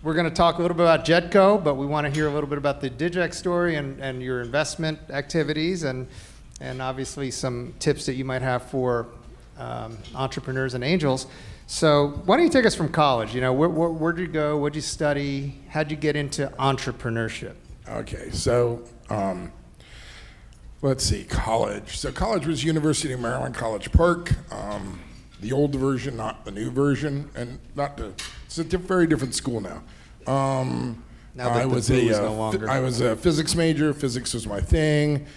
we're going to talk a little bit about JETCO, but we want to hear a little bit about the Digex story and your investment activities and obviously some tips that you might have for entrepreneurs and angels. So why don't you take us from college? You know, where'd you go? What'd you study? How'd you get into entrepreneurship? Okay, so let's see, college. So college was University of Maryland, College Park, the old version, not the new version, and it's a very different school now. Now that I was no longer. I was a physics major. Physics was my thing.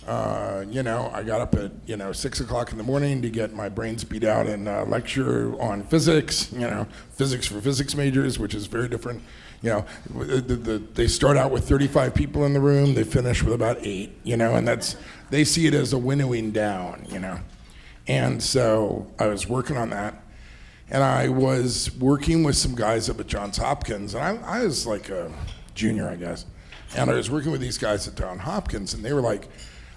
You know, I got up at 6 o'clock in the morning to get my brains beat out and lecture on physics. You know, physics for physics majors, which is very different. You know, they start out with 35 people in the room. They finish with about 8. You know, and they see it as a winnowing down. You know, and so I was working on that, and I was working with some guys up at Johns Hopkins, and I was like a junior, I guess, and I was working with these guys at Johns Hopkins, and they were like,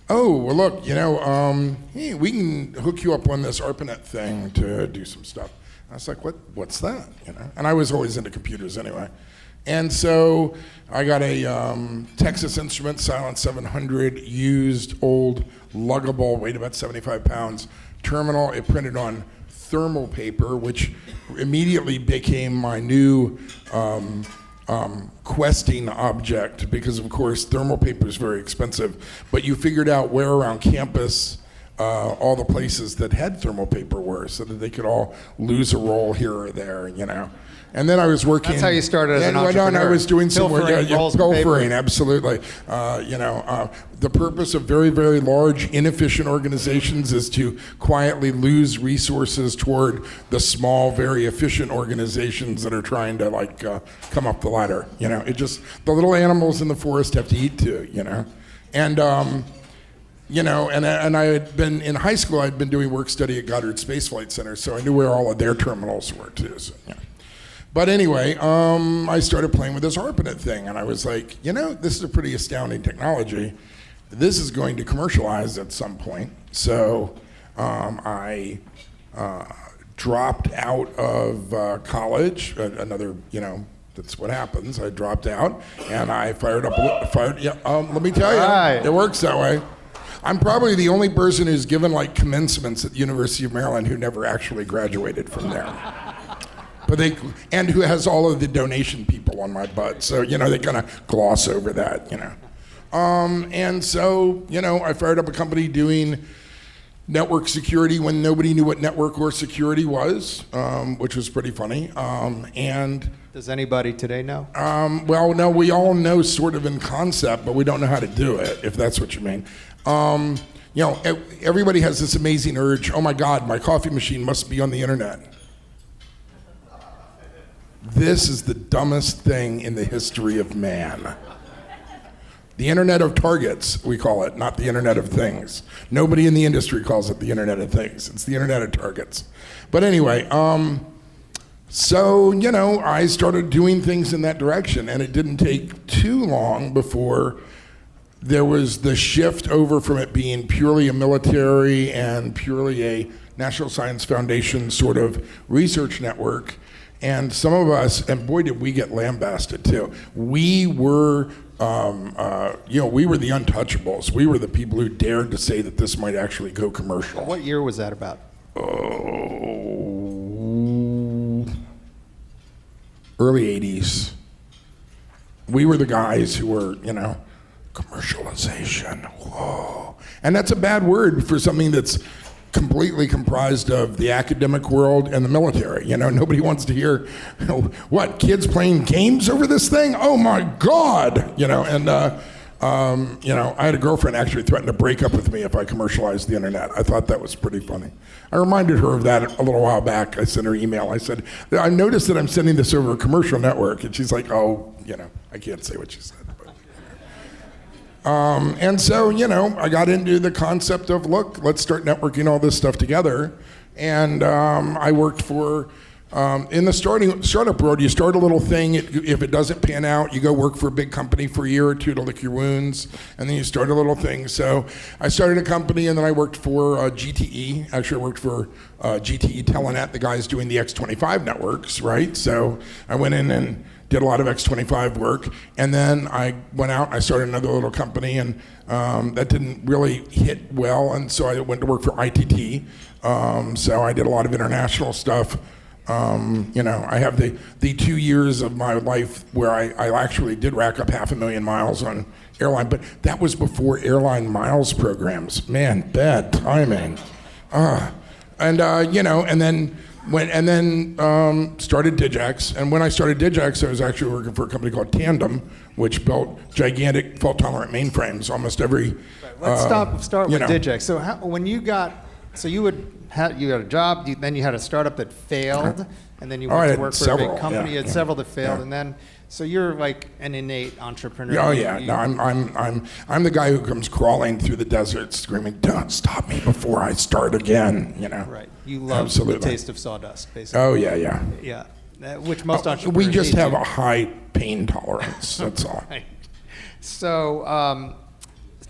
oh, well, look, you know, hey, we can hook you up on this ARPANET thing to do some stuff. I was like, what's that? You know, and I was always into computers anyway. And so I got a Texas Instruments Silent 700 used, old, luggable, weighed about 75 pounds terminal. It printed on thermal paper, which immediately became my new questing object, because of course thermal paper is very expensive, but you figured out where around campus all the places that had thermal paper were, so that they could all lose a roll here or there, you know. And then I was working. That's how you started as an entrepreneur. I was doing some pilfering, absolutely. You know, the purpose of very, very large, inefficient organizations is to quietly lose resources toward the small, very efficient organizations that are trying to come up the ladder. You know, the little animals in the forest have to eat too. You know, and. You know, and I had been in high school. I'd been doing work study at Goddard Space Flight Center, so I knew where all of their terminals were too. So, yeah. But anyway, I started playing with this ARPANET thing, and I was like, you know, this is a pretty astounding technology. This is going to commercialize at some point. So I dropped out of college. Another, you know. That's what happens. I dropped out, and I fired up. Let me tell you, right. It works that way. I'm probably the only person who's given commencements at the University of Maryland who never actually graduated from there. And who has all of the donation people on my butt. So, you know, they kind of gloss over that, you know. And so, you know, I fired up a company doing network security when nobody knew what network or security was, which was pretty funny. And does anybody today know? Well, no, we all know sort of in concept, but we don't know how to do it, if that's what you mean. You know, everybody has this amazing urge, oh my God, my coffee machine must be on the internet. This is the dumbest thing in the history of man. The Internet of Targets, we call it, not the Internet of Things. Nobody in the industry calls it the Internet of Things. It's the Internet of Targets. But anyway, so, you know, I started doing things in that direction, and it didn't take too long before there was the shift over from it being purely a military and purely a National Science Foundation sort of research network. And some of us, and boy did we get lambasted too, we were, you know, we were the untouchables. We were the people who dared to say that this might actually go commercial. What year was that about? Early 80s. We were the guys who were, you know, commercialization, whoa. And that's a bad word for something that's completely comprised of the academic world and the military. You know, nobody wants to hear, you know, what, kids playing games over this thing? Oh my God! You know, and you know, I had a girlfriend actually threaten to break up with me if I commercialized the internet. I thought that was pretty funny. I reminded her of that a little while back. I sent her an email. I said, I noticed that I'm sending this over a commercial network. And she's like, oh, you know, I can't say what she said. And so, you know, I got into the concept of, look, let's start networking all this stuff together. And I worked for, in the startup world, you start a little thing. If it doesn't pan out, you go work for a big company for a year or two to lick your wounds. And then you start a little thing. So I started a company, and then I worked for GTE. Actually, I worked for GTE Telenet, the guys doing the X25 networks, right? So I went in and did a lot of X25 work, and then I went out and I started another little company, and that didn't really hit well, and so I went to work for ITT. So I did a lot of international stuff. I have the 2 years of my life where I actually did rack up 500,000 miles on airline, but that was before airline miles programs. Man, bad timing. And then started Digex. And when I started Digex, I was actually working for a company called Tandem, which built gigantic fault-tolerant mainframes. Almost every. Let's start with Digex. So when you got, you had a job, then you had a startup that failed, and then you went to work for a big company. You had several that failed, and then. So you're like an innate entrepreneur. Oh yeah, no, I'm the guy who comes crawling through the desert, screaming, "Don't stop me before I start again!" Right. You love the taste of sawdust, basically. Oh yeah. Yeah, which most entrepreneurs. We just have a high pain tolerance. That's all. Right. So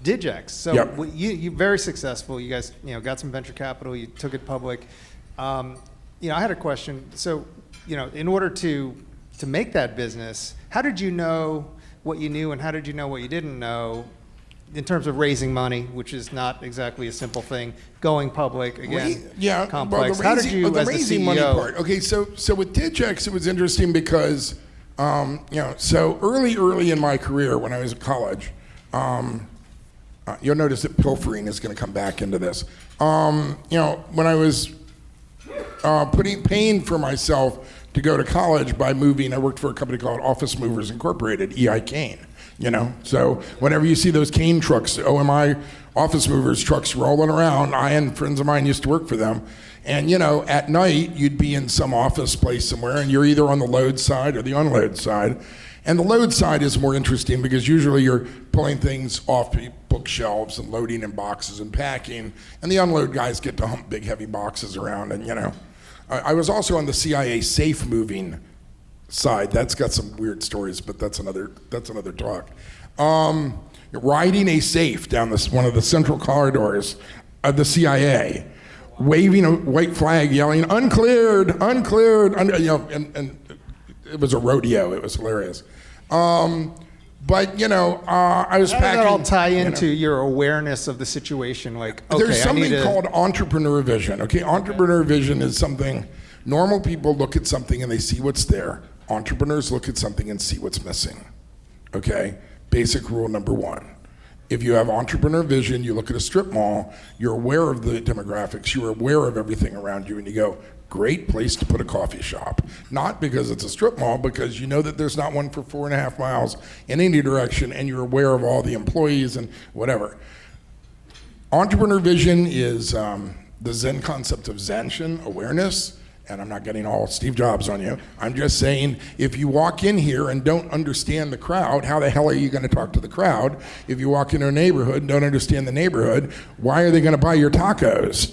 Digex. So you very successful. You guys, got some venture capital. You took it public. I had a question. So, in order to make that business, how did you know what you knew and how did you know what you didn't know in terms of raising money, which is not exactly a simple thing, going public, again, complex. Well, how did you, the as the raising CEO? money part. Okay, so with Digex, it was interesting because, so early in my career when I was at college, you'll notice that pilfering is going to come back into this. When I was paying for myself to go to college by moving, I worked for a company called Office Movers Incorporated, EI Kane. So whenever you see those Kane trucks, OMI Office Movers trucks rolling around, I and friends of mine used to work for them. And at night, you'd be in some office place somewhere, and you're either on the load side or the unload side. And the load side is more interesting because usually you're pulling things off bookshelves and loading in boxes and packing. And the unload guys get to hump big, heavy boxes around, and I was also on the CIA safe moving side. That's got some weird stories, but that's another talk. Riding a safe down one of the central corridors of the CIA, waving a white flag, yelling "uncleared, uncleared," and it was a rodeo. It was hilarious. But I was packing. How does that all tie into your awareness of the situation? Like, okay, there's something called entrepreneur vision. Okay, entrepreneur vision is something. Normal people look at something and they see what's there. Entrepreneurs look at something and see what's missing. Okay, basic rule number one. If you have entrepreneur vision, you look at a strip mall. You're aware of the demographics. You're aware of everything around you, and you go, great place to put a coffee shop. Not because it's a strip mall, because you know that there's not one for 4.5 miles in any direction, and you're aware of all the employees and whatever. Entrepreneur vision is the Zen concept of Zanshin, awareness. And I'm not getting all Steve Jobs on you. I'm just saying, if you walk in here and don't understand the crowd, how the hell are you going to talk to the crowd? If you walk into a neighborhood and don't understand the neighborhood, why are they going to buy your tacos,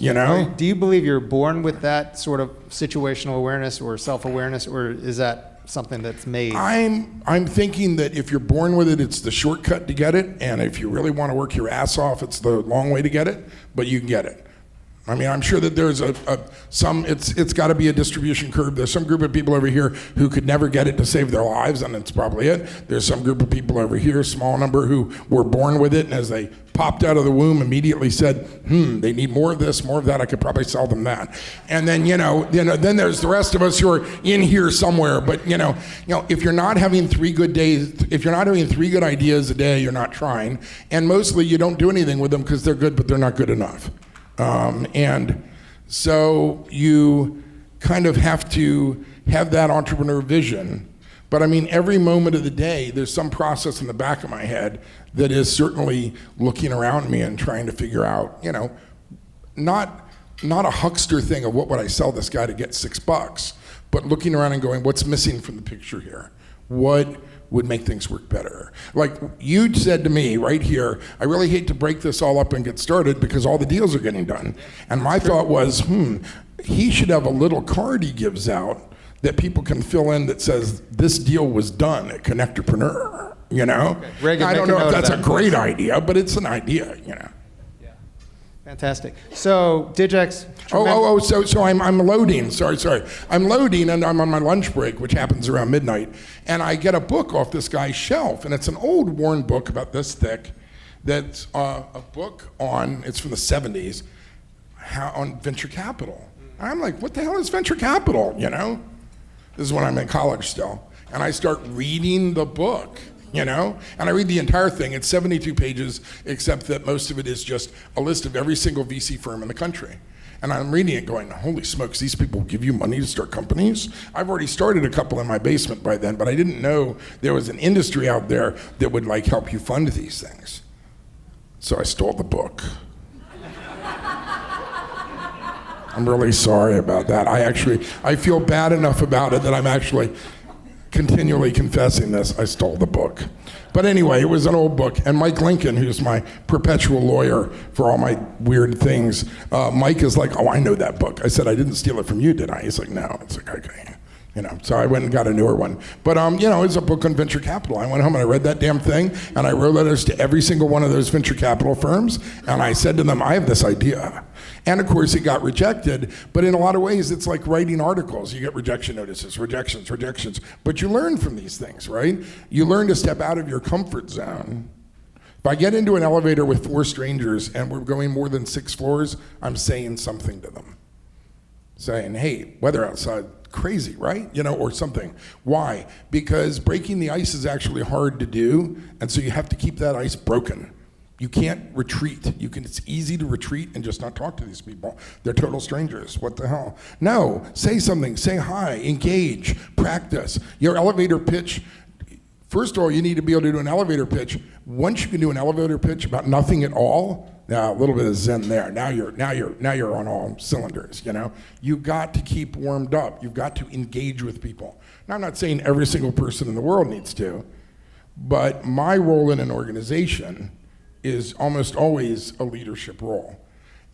Do you believe you're born with that sort of situational awareness or self-awareness, or is that something that's made? I'm thinking that if you're born with it, it's the shortcut to get it, and if you really want to work your ass off, it's the long way to get it, but you can get it. I mean, I'm sure that there's it's got to be a distribution curve. There's some group of people over here who could never get it to save their lives, and it's probably it. There's some group of people over here, small number, who were born with it, and as they popped out of the womb, immediately said, they need more of this, more of that, I could probably sell them that. And then, then there's the rest of us who are in here somewhere. But, if you're not having 3 good days, if you're not having 3 good ideas a day, you're not trying. And mostly you don't do anything with them because they're good, but they're not good enough. And so you kind of have to have that entrepreneur vision. But I mean, every moment of the day, there's some process in the back of my head that is certainly looking around me and trying to figure out, not a huckster thing of what would I sell this guy to get $6, but looking around and going, what's missing from the picture here? What would make things work better? Like you said to me right here, I really hate to break this all up and get started because all the deals are getting done. And my thought was, he should have a little card he gives out that people can fill in that says, this deal was done at CONNECTpreneur, Okay. Reagan, I don't know if that's a great idea, but it's an idea, Fantastic. So Digex. So I'm loading. Sorry. I'm loading, and I'm on my lunch break, which happens around midnight. And I get a book off this guy's shelf, and it's an old worn book about this thick. That's a book on. It's from the '70s, on venture capital. I'm like, what the hell is venture capital? You know, this is when I'm in college still, and I start reading the book. You know, and I read the entire thing. It's 72 pages, except that most of it is just a list of every single VC firm in the country. And I'm reading it going, holy smokes, these people give you money to start companies? I've already started a couple in my basement by then, but I didn't know there was an industry out there that would like help you fund these things. So I stole the book. I'm really sorry about that. I feel bad enough about it that I'm actually continually confessing this. I stole the book. But anyway, it was an old book. And Mike Lincoln, who's my perpetual lawyer for all my weird things, Mike is like, oh, I know that book. I said, I didn't steal it from you, did I? He's like, no. It's like, okay. You know, so I went and got a newer one. But, you know, it's a book on venture capital. I went home and I read that damn thing, and I wrote letters to every single one of those venture capital firms, and I said to them, I have this idea. And of course, it got rejected, but in a lot of ways, it's like writing articles. You get rejection notices, rejections, but you learn from these things, right? You learn to step out of your comfort zone. If I get into an elevator with 4 strangers and we're going more than 6 floors, I'm saying something to them. Saying, hey, weather outside, crazy, right? You know, or something. Why? Because breaking the ice is actually hard to do, and so you have to keep that ice broken. You can't retreat. It's easy to retreat and just not talk to these people. They're total strangers. What the hell? No, say something, say hi, engage, practice. Your elevator pitch, first of all, you need to be able to do an elevator pitch. Once you can do an elevator pitch about nothing at all, now a little bit of zen there. Now you're on all cylinders, you know? You've got to keep warmed up. You've got to engage with people. Now, I'm not saying every single person in the world needs to, but my role in an organization is almost always a leadership role.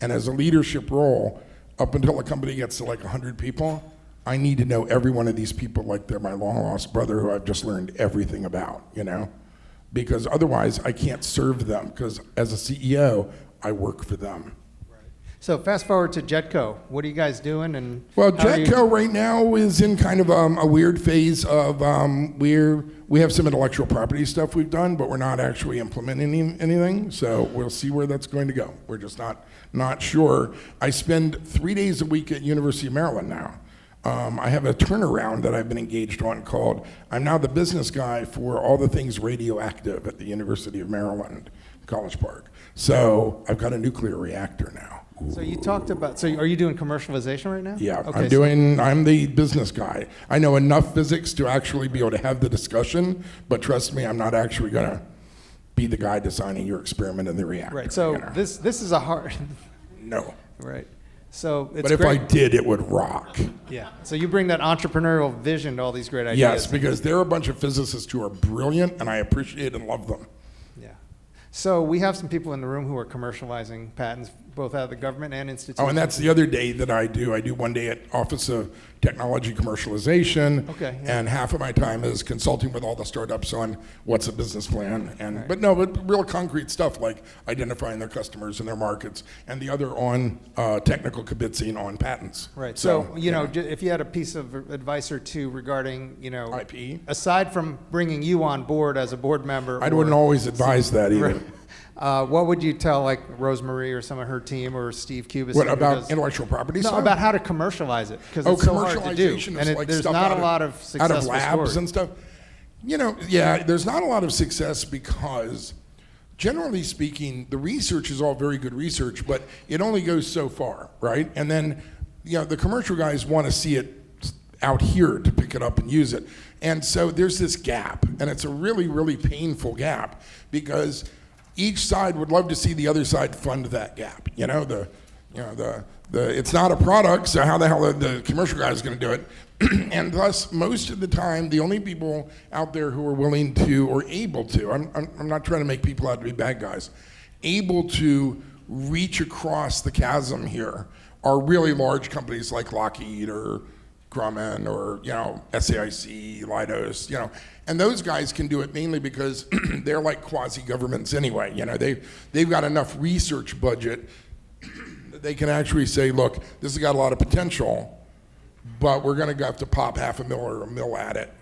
And as a leadership role, up until a company gets to like 100 people, I need to know every one of these people like they're my long lost brother who I've just learned everything about, you know? Because otherwise I can't serve them, because as a CEO, I work for them. So fast forward to JETCO. What are you guys doing? And well, JETCO right now is in kind of a weird phase of we have some intellectual property stuff we've done, but we're not actually implementing anything. So we'll see where that's going to go. We're just not sure. I spend 3 days a week at University of Maryland now. I have a turnaround that I've been engaged on called, I'm now the business guy for all the things radioactive at the University of Maryland, College Park. So I've got a nuclear reactor now. So you talked about, so are you doing commercialization right now? Yeah, okay, I'm the business guy. I know enough physics to actually be able to have the discussion, but trust me, I'm not actually gonna be the guy designing your experiment in the reactor. Right, so you know? this is a hard... No. Right. So it's but if great. I did, it would rock. Yeah. So you bring that entrepreneurial vision to all these great ideas. Yes, because there are a bunch of physicists who are brilliant, and I appreciate and love them. Yeah. So we have some people in the room who are commercializing patents, both out of the government and institutions. Oh, and that's the other day that I do. I do one day at Office of Technology Commercialization. Okay. Yeah. And half of my time is consulting with all the startups on what's a business plan. And right. but real concrete stuff like identifying their customers and their markets, and the other on technical kibitzing on patents. Right. So you know, if you had a piece of advice or two regarding, you know, IP, aside from bringing you on board as a board member, I wouldn't always advise that either. Right. What would you tell like Rosemary or some of her team or Steve Cubis? What about intellectual property stuff? No, about how to commercialize it, because it's so hard to do, and like there's not a lot of successful out of labs stories. and stuff. You know, yeah, there's not a lot of success because, generally speaking, the research is all very good research, but it only goes so far, right? And then, you know, the commercial guys want to see it out here to pick it up and use it, and so there's this gap, and it's a really, really painful gap because each side would love to see the other side fund that gap. You know, it's not a product, so how the hell are the commercial guy is going to do it? And thus, most of the time, the only people out there who are willing to or able to, I'm not trying to make people out to be bad guys, able to reach across the chasm here are really large companies like Lockheed or Grumman or, you know, SAIC, Leidos, you know, and those guys can do it mainly because they're like quasi-governments anyway. You know, they've got enough research budget they can actually say, look, this has got a lot of potential, but we're going to have to pop $500,000 or $1 million at it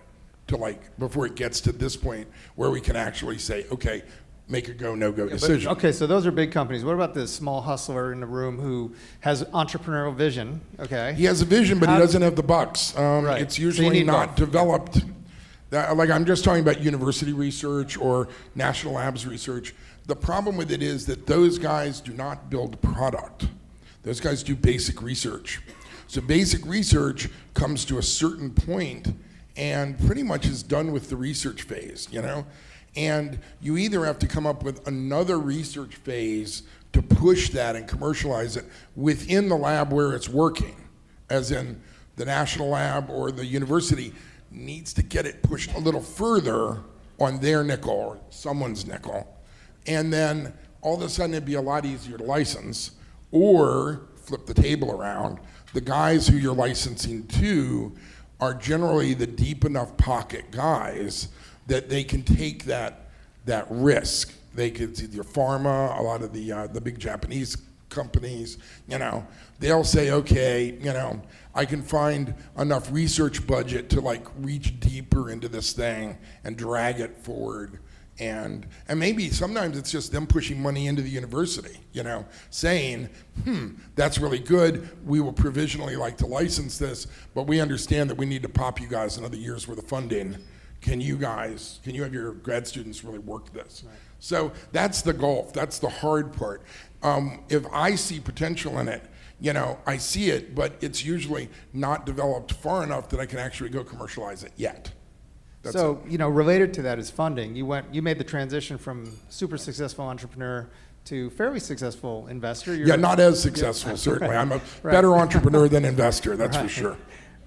to before it gets to this point where we can actually say, okay, make a go, no-go decision. Okay, so those are big companies. What about the small hustler in the room who has entrepreneurial vision? Okay. He has a vision, but he doesn't have the bucks. Right. It's So you usually need not both. developed. I'm just talking about university research or national labs research. The problem with it is that those guys do not build product. Those guys do basic research. So basic research comes to a certain point and pretty much is done with the research phase, And you either have to come up with another research phase to push that and commercialize it within the lab where it's working, as in the national lab or the university needs to get it pushed a little further on their nickel or someone's nickel. And then all of a sudden it'd be a lot easier to license, or flip the table around. The guys who you're licensing to are generally the deep enough pocket guys that they can take that risk. They could see your pharma, a lot of the big Japanese companies, they'll say, okay, I can find enough research budget to reach deeper into this thing and drag it forward. And maybe sometimes it's just them pushing money into the university, saying, that's really good. We will provisionally like to license this, but we understand that we need to pop you guys another year's worth of funding. Can you have your grad students really work this? Right. So that's the goal. That's the hard part. If I see potential in it, I see it, but it's usually not developed far enough that I can actually go commercialize it yet. That's so, related to that is funding. You made the transition from super successful entrepreneur to fairly successful investor. Yeah, not as successful, certainly. Right. I'm a better entrepreneur than investor, that's for sure.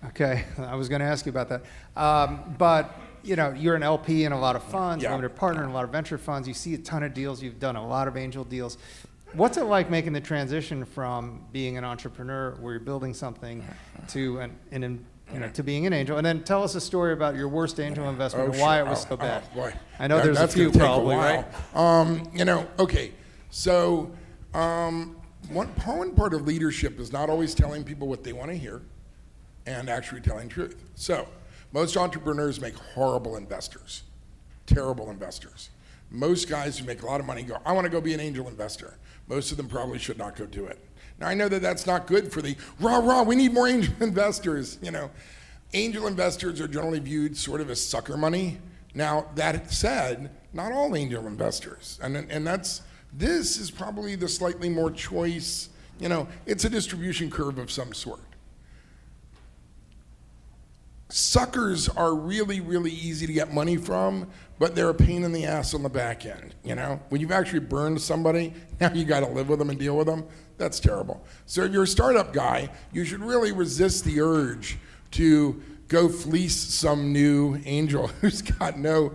Okay, I was going to ask you about that. But you're an LP in a lot of funds, limited partner in a lot of venture funds. You see a ton of deals. You've done a lot of angel deals. What's it like making the transition from being an entrepreneur where you're building something to to being an angel? And then tell us a story about your worst angel investment and why it was so bad. Boy. I know there's a few probably, right? Okay. So one part of leadership is not always telling people what they want to hear and actually telling truth. So most entrepreneurs make horrible investors, terrible investors. Most guys who make a lot of money go, I want to go be an angel investor. Most of them probably should not go do it. Now I know that that's not good for the we need more angel investors. Angel investors are generally viewed sort of as sucker money. Now that said, not all angel investors, and this is probably the slightly more choice. It's a distribution curve of some sort. Suckers are really, really easy to get money from, but they're a pain in the ass on the back end. When you've actually burned somebody, now you got to live with them and deal with them. That's terrible. So if you're a startup guy, you should really resist the urge to go fleece some new angel who's got no,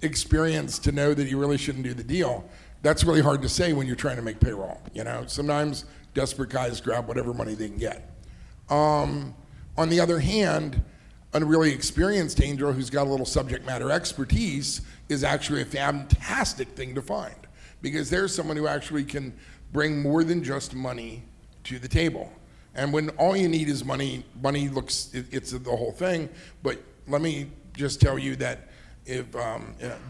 experience to know that he really shouldn't do the deal. That's really hard to say when you're trying to make payroll. Sometimes desperate guys grab whatever money they can get. On the other hand, a really experienced angel who's got a little subject matter expertise is actually a fantastic thing to find, because there's someone who actually can bring more than just money to the table. And when all you need is money looks, it's the whole thing. But let me just tell you that if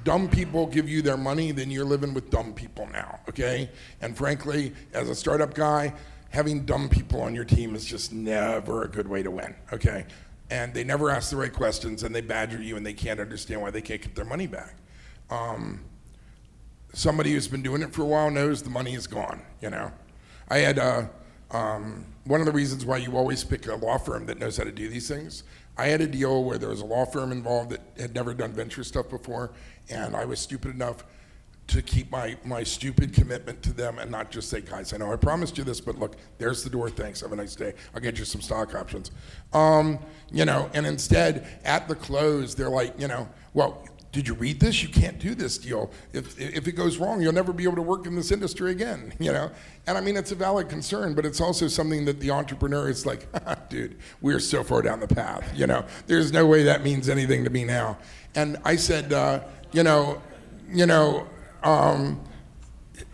dumb people give you their money, then you're living with dumb people now, okay? And frankly, as a startup guy, having dumb people on your team is just never a good way to win, okay? And they never ask the right questions, and they badger you, and they can't understand why they can't get their money back. Somebody who's been doing it for a while knows the money is gone, I had one of the reasons why you always pick a law firm that knows how to do these things. I had a deal where there was a law firm involved that had never done venture stuff before, and I was stupid enough to keep my stupid commitment to them and not just say, guys, I know I promised you this, but look, there's the door, thanks, have a nice day. I'll get you some stock options. And instead, at the close, they're like, well, did you read this? You can't do this deal. If it goes wrong, you'll never be able to work in this industry again, And I mean, it's a valid concern, but it's also something that the entrepreneur is like, dude, we're so far down the path, There's no way that means anything to me now. And I said,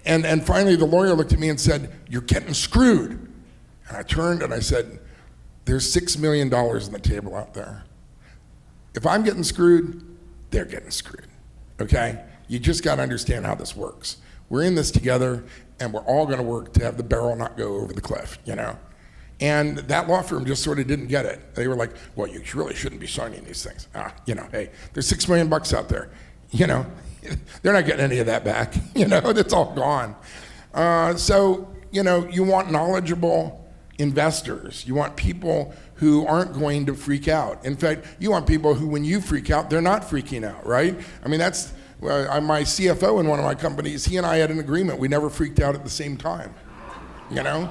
And finally the lawyer looked at me and said, "You're getting screwed." And I turned and I said, "There's $6 million on the table out there. If I'm getting screwed, they're getting screwed, okay? You just got to understand how this works. We're in this together, and we're all going to work to have the barrel not go over the cliff, you know?" And that law firm just sort of didn't get it. They were like, "Well, you really shouldn't be signing these things." You know, hey, there's $6 million out there. You know, they're not getting any of that back. You know, that's all gone. So, you know, you want knowledgeable investors. You want people who aren't going to freak out. In fact, you want people who, when you freak out, they're not freaking out, right? I mean, that's my CFO in one of my companies. He and I had an agreement. We never freaked out at the same time, you know?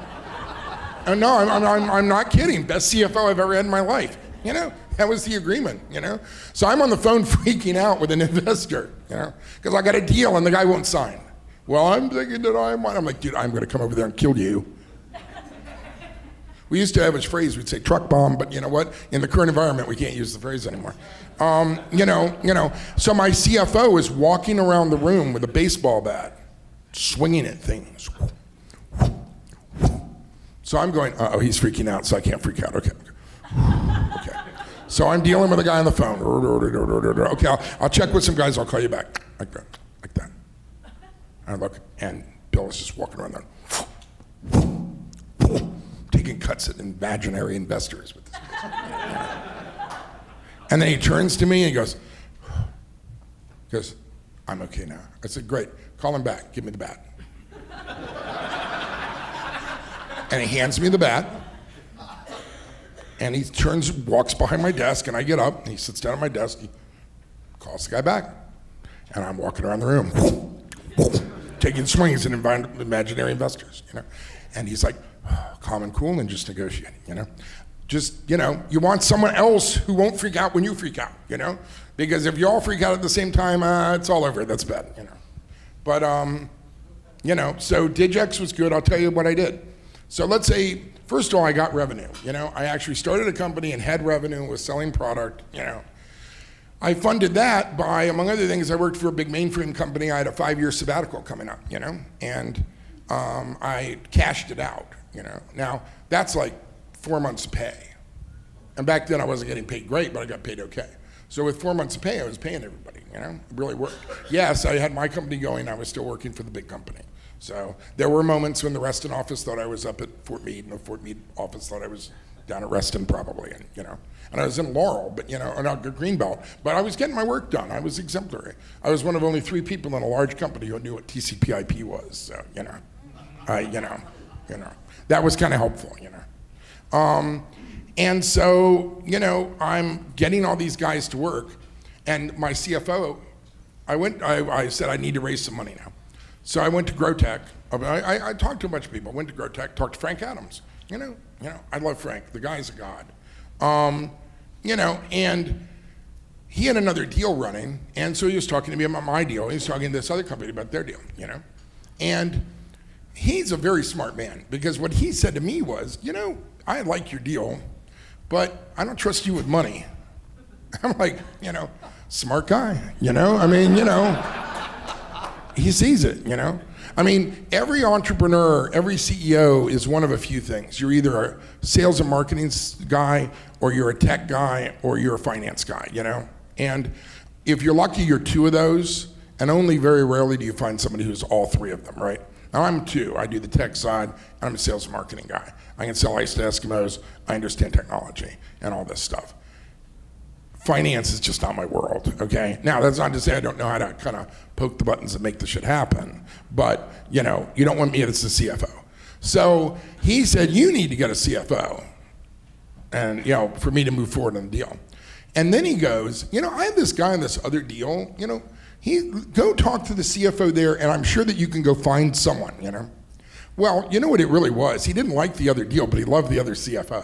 And no, I'm not kidding. Best CFO I've ever had in my life, you know? That was the agreement, you know? So I'm on the phone freaking out with an investor, you know? Because I got a deal and the guy won't sign. "Well, I'm thinking that I'm like, "Dude, I'm gonna come over there and kill you." We used to have a phrase, we'd say truck bomb, but you know what? In the current environment, we can't use the phrase anymore. You know, so my CFO is walking around the room with a baseball bat, swinging at things. So I'm going, "Uh-oh, he's freaking out, so I can't freak out." Okay. Okay. So I'm dealing with a guy on the phone. "Okay, I'll check with some guys, I'll call you back." Like that, like that. And I look, and Bill is just walking around there, taking cuts at imaginary investors with this. And then he turns to me and he goes, "I'm okay now." I said, "Great, call him back, give me the bat." And he hands me the bat, and he turns, walks behind my desk, and I get up, and he sits down at my desk, he calls the guy back, and I'm walking around the room, taking swings at imaginary investors, you know? And he's like, calm and cool and just negotiating, you know? Just, you know, you want someone else who won't freak out when you freak out, you know? Because if you all freak out at the same time, it's all over, that's bad, you know? But, you know, so Digex was good. I'll tell you what I did. So let's say, first of all, I got revenue, you know? I actually started a company and had revenue, was selling product, you know? I funded that by, among other things, I worked for a big mainframe company. I had a 5-year sabbatical coming up, you know? And I cashed it out, you know? Now, that's like 4 months pay. And back then I wasn't getting paid great, but I got paid okay. So with 4 months of pay, I was paying everybody, you know? It really worked. Yes, I had my company going, I was still working for the big company. So there were moments when the Reston office thought I was up at Fort Meade, and the Fort Meade office thought I was down at Reston probably, and, you know. And I was in Laurel, but, you know, or not Greenbelt, but I was getting my work done. I was exemplary. I was one of only 3 people in a large company who knew what TCP/IP was, so, you know, that was kind of helpful, you know. And so, you know, I'm getting all these guys to work, and my CFO, I said I need to raise some money now. So I went to Growtech. I talked to a bunch of people. I went to Growtech, talked to Frank Adams. You know, I love Frank. The guy's a god. You know, and he had another deal running, and so he was talking to me about my deal. He was talking to this other company about their deal, you know. And he's a very smart man, because what he said to me was, you know, I like your deal, but I don't trust you with money. I'm like, you know, smart guy, you know? I mean, you know, he sees it, you know? I mean, every entrepreneur, every CEO is one of a few things. You're either a sales and marketing guy, or you're a tech guy, or you're a finance guy, you know? And if you're lucky, you're 2 of those, and only very rarely do you find somebody who's all 3 of them, right? Now I'm 2. I do the tech side, and I'm a sales and marketing guy. I can sell ice to Eskimos, I understand technology, and all this stuff. Finance is just not my world, okay? Now, that's not to say I don't know how to kind of poke the buttons and make the shit happen, but, you know, you don't want me as the CFO. So he said, you need to get a CFO, and, you know, for me to move forward on the deal. And then he goes, you know, I have this guy on this other deal, you know, go talk to the CFO there, and I'm sure that you can go find someone, you know? Well, you know what it really was? He didn't like the other deal, but he loved the other CFO.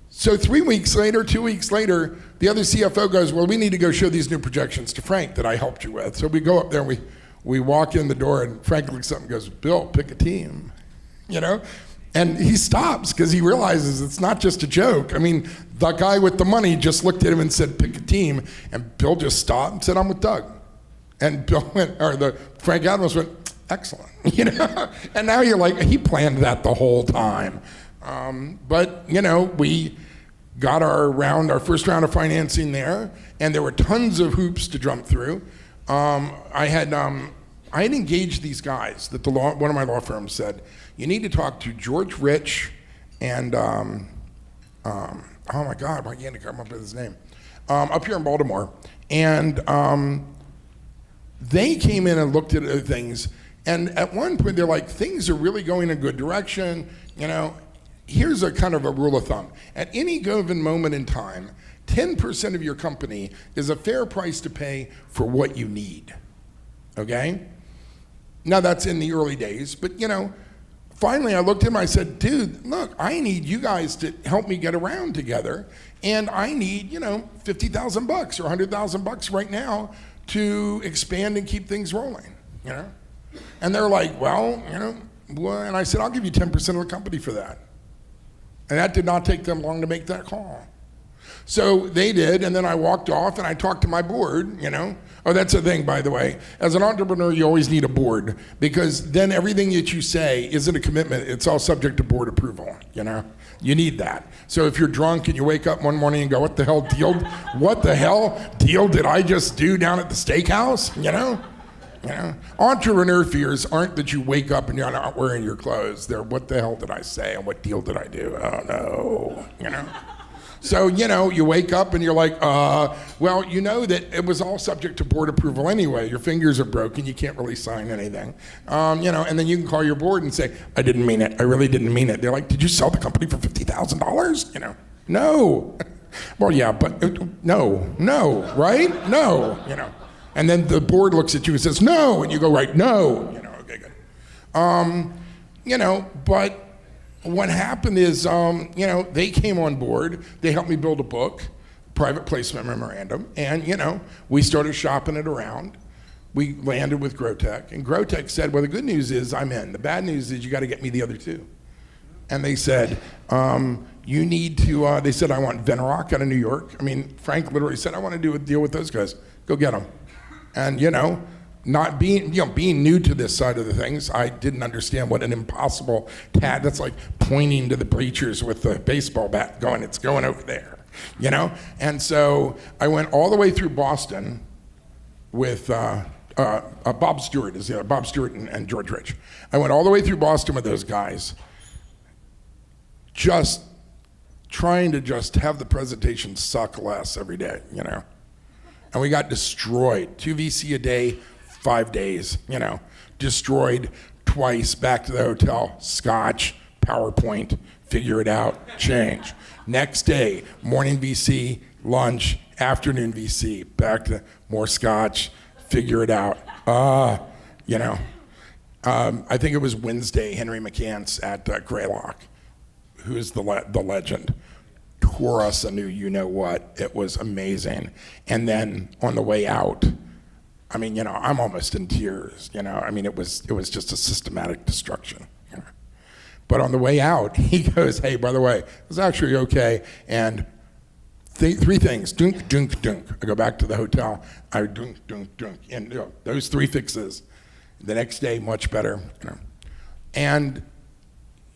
So 3 weeks later, 2 weeks later, the other CFO goes, well, we need to go show these new projections to Frank that I helped you with. So we go up there and we walk in the door, and Frank looks up and goes, Bill, pick a team, you know? And he stops because he realizes it's not just a joke. I mean, the guy with the money just looked at him and said, pick a team. And Bill just stopped and said, I'm with Doug. And Bill went, or Frank Adams went, excellent, you know? And now you're like, he planned that the whole time. But, you know, we got our first round of financing there, and there were tons of hoops to jump through. I had engaged these guys that one of my law firms said, you need to talk to George Rich and, oh my God, why can't I come up with his name? Up here in Baltimore. And they came in and looked at things, and at one point they're like, things are really going in a good direction. You know, here's a kind of a rule of thumb. At any given moment in time, 10% of your company is a fair price to pay for what you need, okay? Now that's in the early days, but you know, finally I looked at him, I said, dude, look, I need you guys to help me get around together, and I need, you know, $50,000 or $100,000 right now to expand and keep things rolling, you know? And they're like, well, you know, and I said, I'll give you 10% of the company for that. And that did not take them long to make that call. So they did, and then I walked off and I talked to my board, you know. Oh, that's the thing, by the way. As an entrepreneur, you always need a board, because then everything that you say isn't a commitment. It's all subject to board approval, you know. You need that. So if you're drunk and you wake up one morning and go, what the hell deal did I just do down at the steakhouse, you know? You know, entrepreneur fears aren't that you wake up and you're not wearing your clothes. They're, what the hell did I say and what deal did I do? Oh no, you know. So, you know, you wake up and you're like, well, you know that it was all subject to board approval anyway. Your fingers are broken. You can't really sign anything. You know, and then you can call your board and say, I didn't mean it. I really didn't mean it. They're like, did you sell the company for $50,000? You know, no. Well, yeah, but no, right? No, you know. And then the board looks at you and says, no, and you go, right, no. You know, okay, good. You know, but what happened is, you know, they came on board. They helped me build a book, private placement memorandum, and, you know, we started shopping it around. We landed with Growtech, and Growtech said, well, the good news is I'm in. The bad news is you got to get me the other two. And they said, you need to, they said, I want Venrock out of New York. I mean, Frank literally said, I want to do a deal with those guys. Go get them. And, you know, not being, you know, being new to this side of the things, I didn't understand what an impossible task. That's like pointing to the bleachers with the baseball bat going, it's going over there, you know? And so I went all the way through Boston with Bob Stewart, Bob Stewart and George Rich. I went all the way through Boston with those guys, just trying to just have the presentation suck less every day, you know? And we got destroyed. 2 VC a day, 5 days, you know, destroyed twice, back to the hotel, scotch, PowerPoint, figure it out, change. Next day, morning VC, lunch, afternoon VC, back to more scotch, figure it out. You know, I think it was Wednesday, Henry McCants at Greylock, who's the legend, tore us a new you-know-what. It was amazing. And then on the way out, I mean, you know, I'm almost in tears, you know. I mean, it was just a systematic destruction, you know. But on the way out, he goes, hey, by the way, it's actually okay. And three things, dunk, dunk, dunk. I go back to the hotel, I dunk, dunk, dunk. And you know, those 3 fixes. The next day, much better, you know. And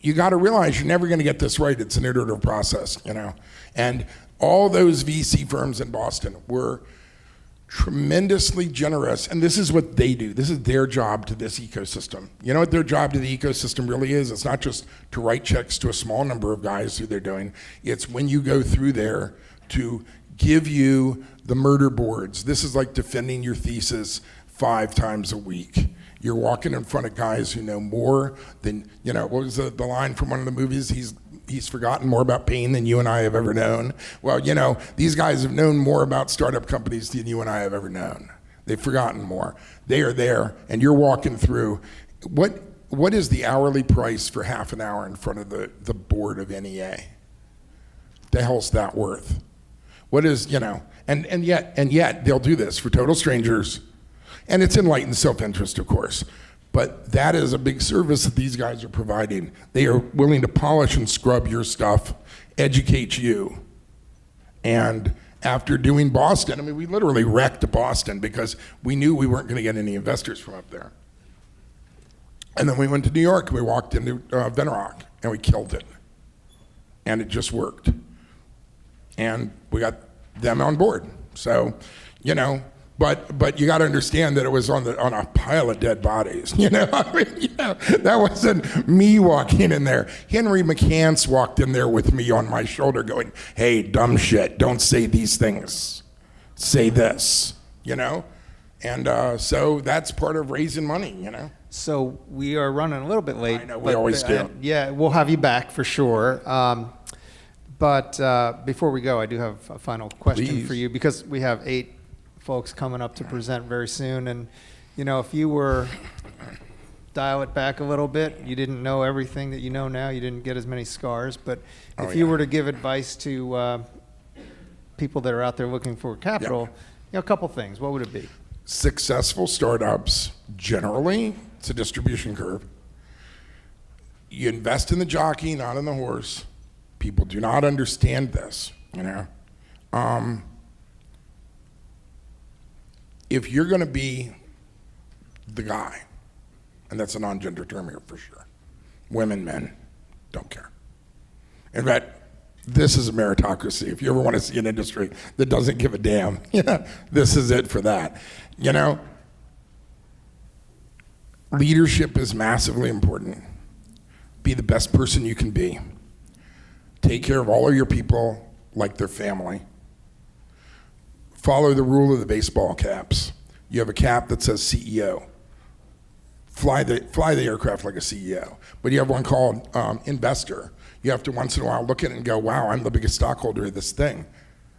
you got to realize you're never going to get this right. It's an iterative process, you know. And all those VC firms in Boston were tremendously generous, and this is what they do. This is their job to this ecosystem. You know what their job to the ecosystem really is? It's not just to write checks to a small number of guys who they're doing. It's when you go through there to give you the murder boards. This is like defending your thesis 5 times a week. You're walking in front of guys who know more than, you know, what was the line from one of the movies? He's forgotten more about pain than you and I have ever known. Well, you know, these guys have known more about startup companies than you and I have ever known. They've forgotten more. They are there, and you're walking through. What is the hourly price for half an hour in front of the board of NEA? The hell's that worth? What is, you know, and yet they'll do this for total strangers. And it's enlightened self-interest, of course. But that is a big service that these guys are providing. They are willing to polish and scrub your stuff, educate you. And after doing Boston, I mean, we literally wrecked Boston because we knew we weren't going to get any investors from up there. And then we went to New York, and we walked into Venrock, and we killed it. And it just worked. And we got them on board. So, you know, but you got to understand that it was on a pile of dead bodies. You know, I mean, you know, that wasn't me walking in there. Henry McCants walked in there with me on my shoulder going, hey, dumb shit, don't say these things. Say this, you know? And so that's part of raising money, you know? So we are running a little bit late. I know, we always do. Yeah, we'll have you back for sure. But before we go, I do have a final question Please. for you, because we have 8 folks coming up to present very soon. And, you know, if you were dial it back a little bit, you didn't know everything that you know now, you didn't get as many scars. But if you were to give advice to people that are out there looking for capital, you know, a couple things, what would it be? Successful startups, generally, it's a distribution curve. You invest in the jockey, not in the horse. People do not understand this, you know. If you're going to be the guy, and that's a non-gender term here for sure, women, men, don't care. In fact, this is a meritocracy. If you ever want to see an industry that doesn't give a damn, yeah, this is it for that. You know, leadership is massively important. Be the best person you can be. Take care of all of your people like their family. Follow the rule of the baseball caps. You have a cap that says CEO. Fly the aircraft like a CEO. But you have one called investor. You have to once in a while look at it and go, wow, I'm the biggest stockholder of this thing.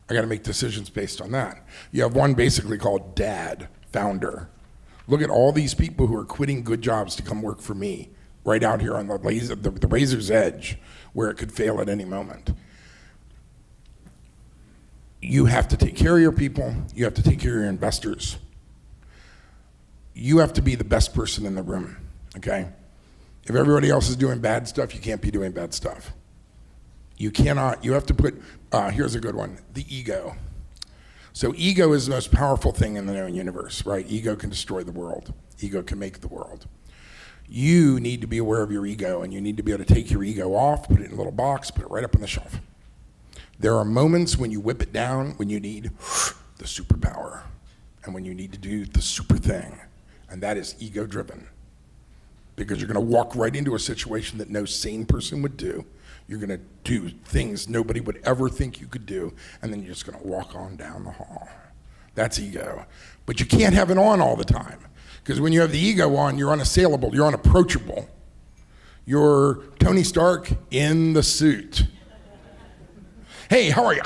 I got to make decisions based on that. You have one basically called dad, founder. Look at all these people who are quitting good jobs to come work for me, right out here on the razor's edge, where it could fail at any moment. You have to take care of your people. You have to take care of your investors. You have to be the best person in the room, okay? If everybody else is doing bad stuff, you can't be doing bad stuff. You cannot, you have to put, here's a good one, the ego. So ego is the most powerful thing in the known universe, right? Ego can destroy the world. Ego can make the world. You need to be aware of your ego, and you need to be able to take your ego off, put it in a little box, put it right up on the shelf. There are moments when you whip it down when you need the superpower and when you need to do the super thing, and that is ego-driven. Because you're going to walk right into a situation that no sane person would do. You're going to do things nobody would ever think you could do, and then you're just going to walk on down the hall. That's ego. But you can't have it on all the time, because when you have the ego on, you're unassailable, you're unapproachable. You're Tony Stark in the suit. Hey, how are you?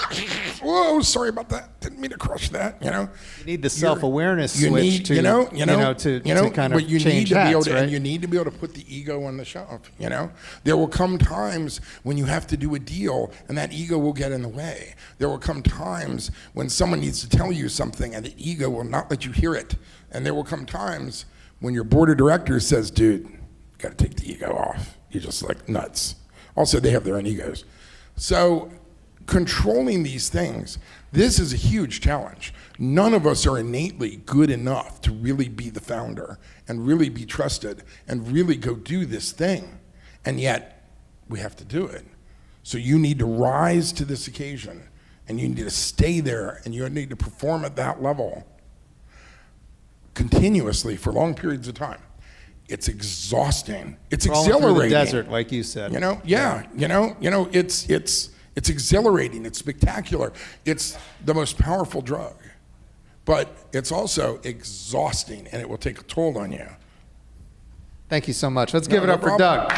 Whoa, sorry about that. Didn't mean to crush that, you know. You need the self-awareness switch need, to kind of but you change need to be able hats, to, right? and you need to be able to put the ego on the shelf, you know. There will come times when you have to do a deal and that ego will get in the way. There will come times when someone needs to tell you something and the ego will not let you hear it. And there will come times when your board of directors says, dude, you gotta take the ego off. You're just like nuts. Also, they have their own egos. So, controlling these things, this is a huge challenge. None of us are innately good enough to really be the founder and really be trusted and really go do this thing. And yet, we have to do it. So you need to rise to this occasion, and you need to stay there, and you need to perform at that level continuously for long periods of time. It's exhausting. It's exhilarating. Through the desert, like you said. You know, it's exhilarating, it's spectacular, it's the most powerful drug, but it's also exhausting and it will take a toll on you. Thank you so much. Let's give it up for Doug.